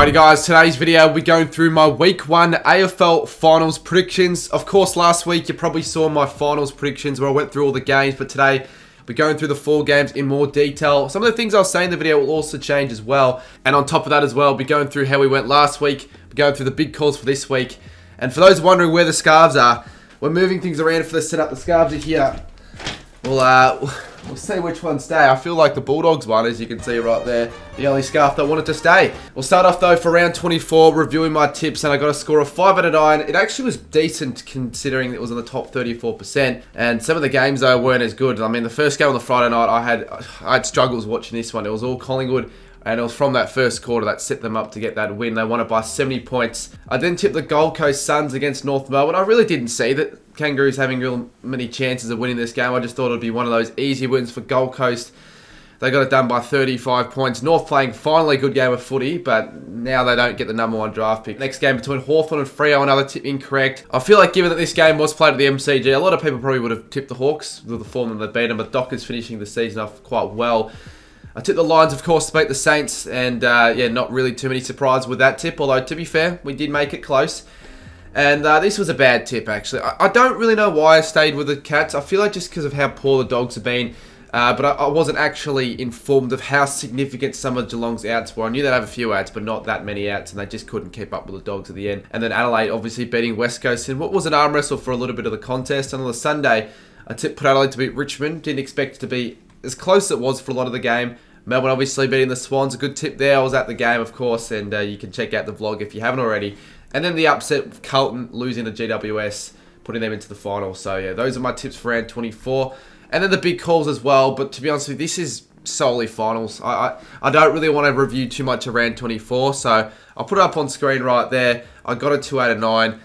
Alrighty guys, today's video we're going through my week 1 AFL finals predictions. Of course last week you probably saw my finals predictions where I went through all the games, but today we're going through the 4 games in more detail. Some of the things I'll say in the video will also change as well, and on top of that as well, we're going through how we went last week, we're going through the big calls for this week, and for those wondering where the scarves are, we're moving things around for the setup. The scarves are here. We'll see which ones stay. I feel like the Bulldogs one, as you can see right there, the only scarf that wanted to stay. We'll start off though for round 24, reviewing my tips, and I got a score of 5 out of 9. It actually was decent considering it was on the top 34%, and some of the games though weren't as good. I mean, the first game on the Friday night, I had struggles watching this one. It was all Collingwood, and it was from that first quarter that set them up to get that win. They won it by 70 points. I then tipped the Gold Coast Suns against North Melbourne. I really didn't see that Kangaroos having real many chances of winning this game. I just thought it would be one of those easy wins for Gold Coast. They got it done by 35 points. North playing finally a good game of footy, but now they don't get the number 1 draft pick. Next game between Hawthorn and Freo, another tip incorrect. I feel like given that this game was played at the MCG, a lot of people probably would have tipped the Hawks with the form that they beat them, but Dockers finishing the season off quite well. I tipped the Lions, of course, to beat the Saints, and yeah, not really too many surprises with that tip, although to be fair, we did make it close. And this was a bad tip, actually. I don't really know why I stayed with the Cats. I feel like just because of how poor the Dogs have been, but I wasn't actually informed of how significant some of Geelong's outs were. I knew they'd have a few outs, but not that many outs, and they just couldn't keep up with the Dogs at the end. And then Adelaide obviously beating West Coast in what was an arm wrestle for a little bit of the contest. And on the Sunday, I tipped Port Adelaide to beat Richmond. Didn't expect it to be as close as it was for a lot of the game. Melbourne obviously beating the Swans, a good tip there. I was at the game, of course, and you can check out the vlog if you haven't already. And then the upset with Carlton losing to GWS, putting them into the final. So yeah, those are my tips for round 24. And then the big calls as well, but to be honest with you, this is solely finals. I don't really want to review too much of round 24, so I'll put it up on screen right there. I got a 2 out of 9.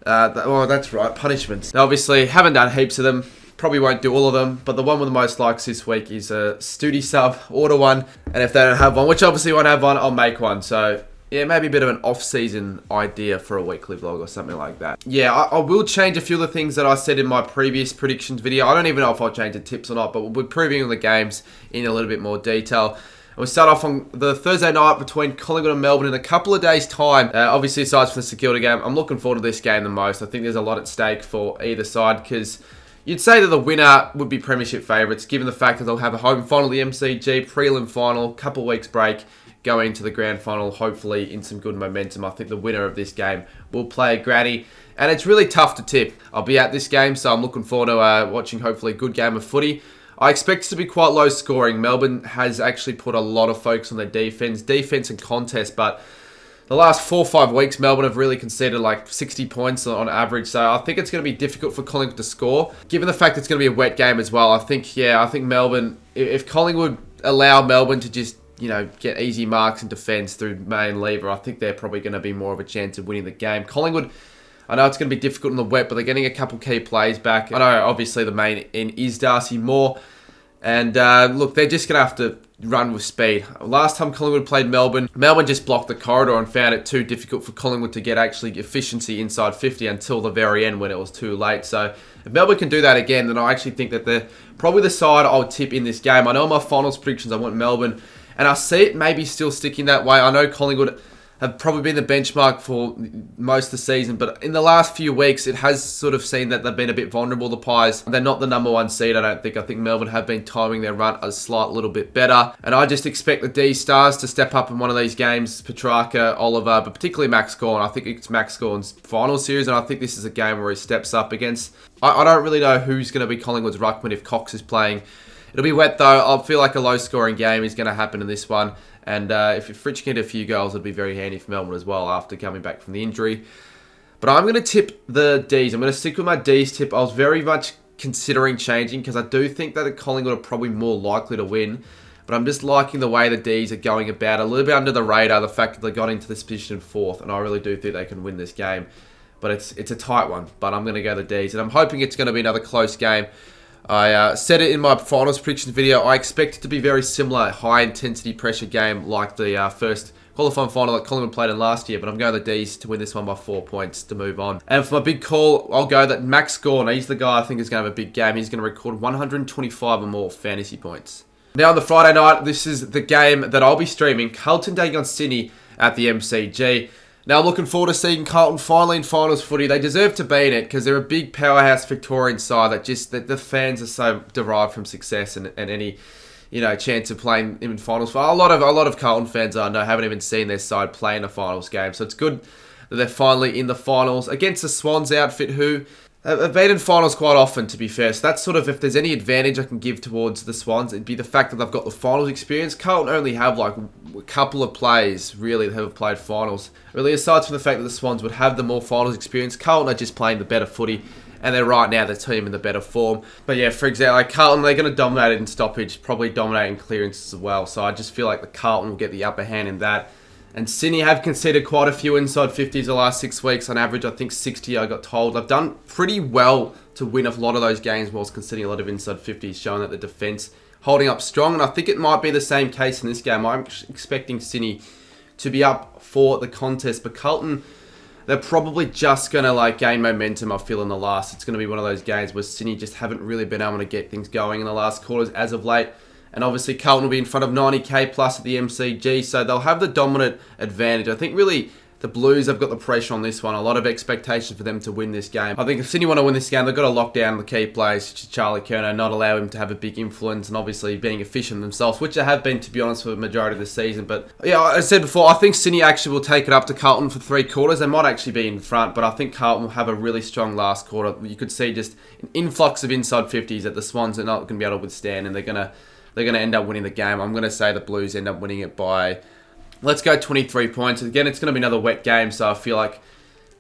Oh, that's right, punishments. Now obviously, haven't done heaps of them. Probably won't do all of them, but the one with the most likes this week is a Studi sub, order one, and if they don't have one, which obviously won't have one, I'll make one. So yeah, maybe a bit of an off-season idea for a weekly vlog or something like that. Yeah, I will change a few of the things that I said in my previous predictions video. I don't even know if I'll change the tips or not, but we'll be previewing the games in a little bit more detail. And we'll start off on the Thursday night between Collingwood and Melbourne in a couple of days' time. Obviously, aside from the security game, I'm looking forward to this game the most. I think there's a lot at stake for either side because you'd say that the winner would be premiership favourites, given the fact that they'll have a home final at the MCG, prelim final, couple weeks break, going into the grand final, hopefully in some good momentum. I think the winner of this game will play a granny, and it's really tough to tip. I'll be at this game, so I'm looking forward to watching hopefully a good game of footy. I expect it to be quite low scoring. Melbourne has actually put a lot of focus on their defence and contest, but the last 4 or 5 weeks, Melbourne have really conceded like 60 points on average, so I think it's going to be difficult for Collingwood to score. Given the fact it's going to be a wet game as well, I think Melbourne, if Collingwood allow Melbourne to just, get easy marks and defence through May and Lever, I think they're probably going to be more of a chance of winning the game. Collingwood, I know it's going to be difficult in the wet, but they're getting a couple key plays back. I know obviously the main in is Darcy Moore, and look, they're just going to have to run with speed. Last time Collingwood played Melbourne just blocked the corridor and found it too difficult for Collingwood to get actually efficiency inside 50 until the very end when it was too late. So if Melbourne can do that again, then I actually think that they're probably the side I'll tip in this game. I know in my finals predictions I want Melbourne, and I see it maybe still sticking that way. I know Collingwood have probably been the benchmark for most of the season, but in the last few weeks, it has sort of seen that they've been a bit vulnerable, the Pies. They're not the number 1 seed, I don't think. I think Melbourne have been timing their run a slight little bit better, and I just expect the D-Stars to step up in one of these games, Petrarca, Oliver, but particularly Max Gawn. I think it's Max Gawn's final series, and I think this is a game where he steps up against. I don't really know who's going to be Collingwood's ruckman if Cox is playing. It'll be wet though. I feel like a low-scoring game is going to happen in this one. And if Fritsch can get a few goals, it'd be very handy for Melbourne as well after coming back from the injury. But I'm going to tip the Ds. I'm going to stick with my Ds tip. I was very much considering changing because I do think that Collingwood are probably more likely to win. But I'm just liking the way the Ds are going about. A little bit under the radar, the fact that they got into this position in 4th. And I really do think they can win this game. But it's a tight one. But I'm going to go the Ds. And I'm hoping it's going to be another close game. I said it in my finals predictions video. I expect it to be very similar, high-intensity pressure game like the first qualifying final that Collingwood played in last year, but I'm going the Ds to win this one by 4 points to move on. And for my big call, I'll go that Max Gawn, he's the guy I think is going to have a big game. He's going to record 125 or more fantasy points. Now on the Friday night, this is the game that I'll be streaming. Carlton taking on Sydney. at the MCG. Now, looking forward to seeing Carlton finally in finals footy. They deserve to be in it because they're a big powerhouse Victorian side that the fans are so derived from success and any chance of playing in finals. A lot of Carlton fans I know haven't even seen their side play in a finals game, so it's good that they're finally in the finals against the Swans outfit who have been in finals quite often, to be fair. So that's sort of, if there's any advantage I can give towards the Swans, it'd be the fact that they've got the finals experience. Carlton only have like a couple of players really that have played finals. Really, aside from the fact that the Swans would have the more finals experience, Carlton are just playing the better footy. And they're right now the team in the better form. But yeah, for example, like Carlton, they're going to dominate it in stoppage, probably dominate in clearances as well. So I just feel like the Carlton will get the upper hand in that. And Sydney have conceded quite a few inside 50s the last 6 weeks. On average, I think 60, I got told. They've done pretty well to win a lot of those games whilst conceding a lot of inside 50s, showing that the defence holding up strong. And I think it might be the same case in this game. I'm expecting Sydney to be up for the contest. But Carlton, they're probably just going to gain momentum, I feel, in the last. It's going to be one of those games where Sydney just haven't really been able to get things going in the last quarters as of late. And obviously Carlton will be in front of 90k plus at the MCG, so they'll have the dominant advantage. I think really the Blues have got the pressure on this one. A lot of expectation for them to win this game. I think if Sydney want to win this game, they've got to lock down the key players, such as Charlie Curnow, not allow him to have a big influence, and obviously being efficient themselves, which they have been, to be honest, for the majority of the season. But yeah, I said before, I think Sydney actually will take it up to Carlton for 3 quarters. They might actually be in front, but I think Carlton will have a really strong last quarter. You could see just an influx of inside 50s that the Swans are not going to be able to withstand, and they're going to end up winning the game. I'm going to say the Blues end up winning it by, let's go 23 points. Again, it's going to be another wet game, so I feel like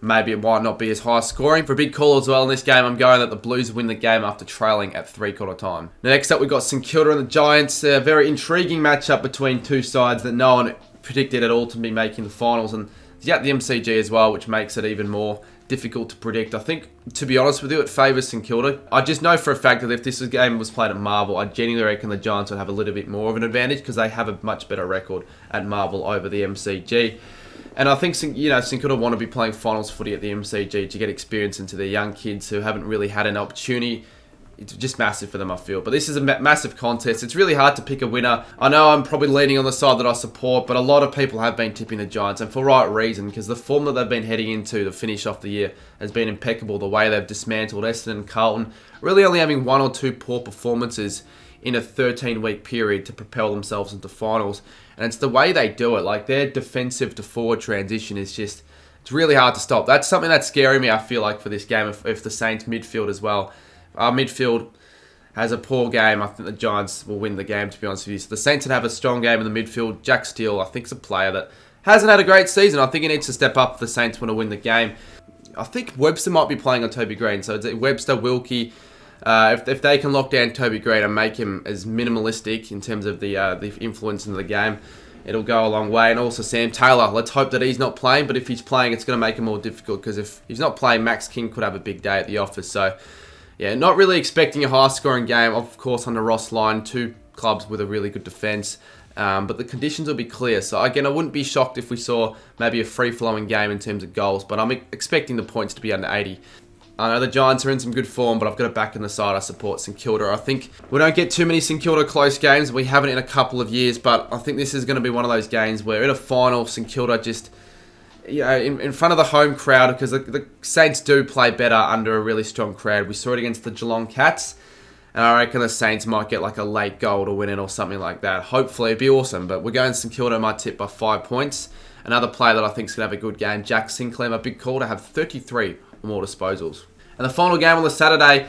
maybe it might not be as high scoring. For a big call as well in this game, I'm going that the Blues win the game after trailing at 3/4 time. Now, next up, we've got St Kilda and the Giants. A very intriguing matchup between two sides that no one predicted at all to be making the finals. And yeah, the MCG as well, which makes it even more difficult to predict. I think, to be honest with you, it favours St Kilda. I just know for a fact that if this game was played at Marvel, I genuinely reckon the Giants would have a little bit more of an advantage because they have a much better record at Marvel over the MCG. And I think St Kilda want to be playing finals footy at the MCG to get experience into their young kids who haven't really had an opportunity. It's just massive for them, I feel. But this is a massive contest. It's really hard to pick a winner. I know I'm probably leaning on the side that I support, but a lot of people have been tipping the Giants, and for right reason, because the form that they've been heading into to finish off the year has been impeccable. The way they've dismantled Essendon and Carlton, really only having 1 or 2 poor performances in a 13-week period to propel themselves into finals. And it's the way they do it. Their defensive to forward transition is just, it's really hard to stop. That's something that's scaring me, I feel like, for this game, if the Saints midfield as well. Our midfield has a poor game. I think the Giants will win the game, to be honest with you. So the Saints would have a strong game in the midfield. Jack Steele, I think, is a player that hasn't had a great season. I think he needs to step up if the Saints want to win the game. I think Webster might be playing on Toby Green. So it's Webster, Wilkie. If they can lock down Toby Green and make him as minimalistic in terms of the influence into the game, it'll go a long way. And also Sam Taylor. Let's hope that he's not playing. But if he's playing, it's going to make it more difficult. Because if he's not playing, Max King could have a big day at the office. So yeah, not really expecting a high-scoring game. Of course, under Ross line, 2 clubs with a really good defence. But the conditions will be clear. So again, I wouldn't be shocked if we saw maybe a free-flowing game in terms of goals. But I'm expecting the points to be under 80. I know the Giants are in some good form, but I've got it back in the side. I support St Kilda. I think we don't get too many St Kilda close games. We haven't in a couple of years. But I think this is going to be one of those games where in a final, St Kilda just, in front of the home crowd, because the Saints do play better under a really strong crowd. We saw it against the Geelong Cats, and I reckon the Saints might get a late goal to win it or something like that. Hopefully, it'd be awesome, but we're going St Kilda, my tip, by 5 points. Another player that I think is going to have a good game, Jack Sinclair, my big call, to have 33 or more disposals. And the final game on the Saturday,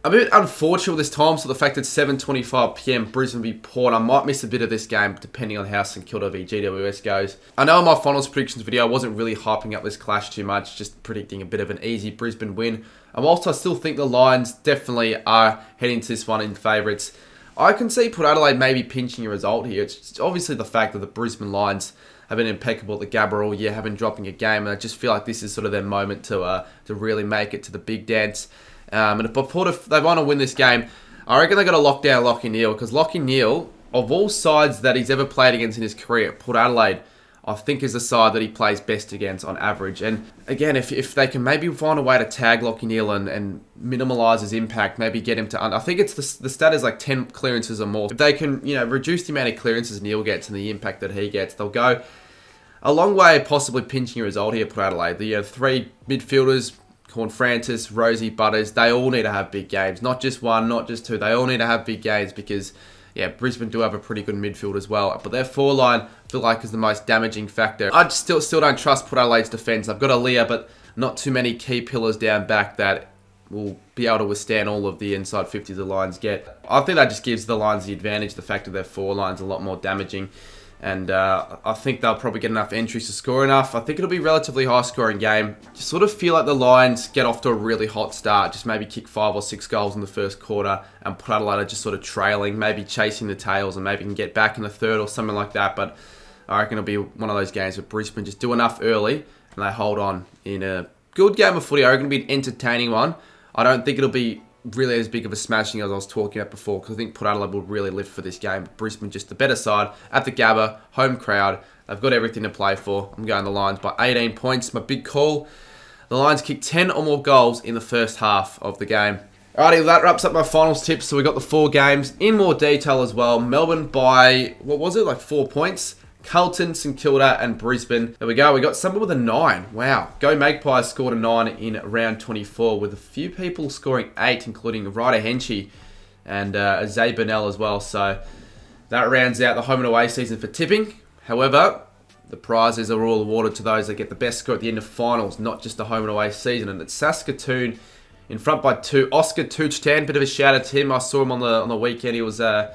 a bit unfortunate this time, so the fact it's 7:25pm, Brisbane v Port. I might miss a bit of this game depending on how St Kilda v GWS goes. I know in my finals predictions video I wasn't really hyping up this clash too much, just predicting a bit of an easy Brisbane win. And whilst I still think the Lions definitely are heading to this one in favourites, I can see Port Adelaide maybe pinching a result here. It's obviously the fact that the Brisbane Lions have been impeccable at the Gabba all year, haven't dropping a game, and I just feel like this is sort of their moment to really make it to the big dance. And if they want to win this game, I reckon they've got to lock down Lachie Neale, because Lachie Neale, of all sides that he's ever played against in his career, Port Adelaide, I think is the side that he plays best against on average. And again, if they can maybe find a way to tag Lachie Neale and minimalise his impact, maybe get him to I think it's the stat is 10 clearances or more. If they can reduce the amount of clearances Neale gets and the impact that he gets, they'll go. a long way of possibly pinching a result here, Port Adelaide. The 3 midfielders, Corn Francis, Rosie, Butters, they all need to have big games. Not just 1, not just 2. They all need to have big games because, yeah, Brisbane do have a pretty good midfield as well. But their foreline, I feel like, is the most damaging factor. I still don't trust Port Adelaide's defence. I've got Aaliyah, but not too many key pillars down back that will be able to withstand all of the inside 50s the Lions get. I think that just gives the Lions the advantage, the fact that their foreline's a lot more damaging. And I think they'll probably get enough entries to score enough. I think it'll be a relatively high-scoring game. Just sort of feel like the Lions get off to a really hot start. Just maybe kick 5 or 6 goals in the first quarter. And Port Adelaide are just sort of trailing, maybe chasing the tails, and maybe can get back in the third or something like that. But I reckon it'll be one of those games where Brisbane just do enough early and they hold on in a good game of footy. I reckon it'll be an entertaining one. I don't think it'll be really as big of a smashing as I was talking about before, because I think Port Adelaide will really lift for this game. Brisbane just the better side at the Gabba, home crowd. They've got everything to play for. I'm going the Lions by 18 points. My big call. The Lions kicked 10 or more goals in the first half of the game. Alrighty, that wraps up my finals tips. So we got the 4 games in more detail as well. Melbourne by, what was it, like 4 points? Carlton, St Kilda, and Brisbane. There we go. We got someone with a 9. Wow. Go Magpies scored a 9 in round 24 with a few people scoring 8, including Ryder Henchy and Xavier as well. So that rounds out the home and away season for tipping. However, the prizes are all awarded to those that get the best score at the end of finals, not just the home and away season. And it's Saskatoon in front by 2. Oscar Tuchtan, bit of a shout out to him. I saw him on the weekend. He was out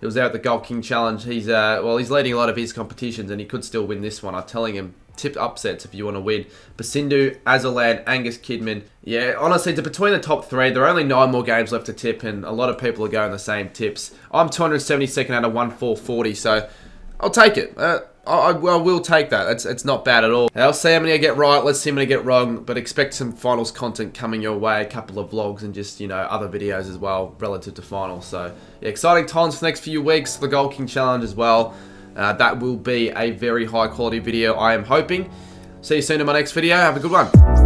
at the Gold King Challenge. He's leading a lot of his competitions, and he could still win this one. I'm telling him, tip upsets if you want to win. Basindu, Azalan, Angus Kidman. Yeah, honestly, between the top 3, there are only 9 more games left to tip, and a lot of people are going the same tips. I'm 272nd out of 1440, so I'll take it. I will take that. It's not bad at all. I'll see how many I get right. Let's see how many I get wrong. But expect some finals content coming your way. A couple of vlogs and just, other videos as well relative to finals. So, yeah, exciting times for the next few weeks. The Gold King Challenge as well. That will be a very high quality video, I am hoping. See you soon in my next video. Have a good one.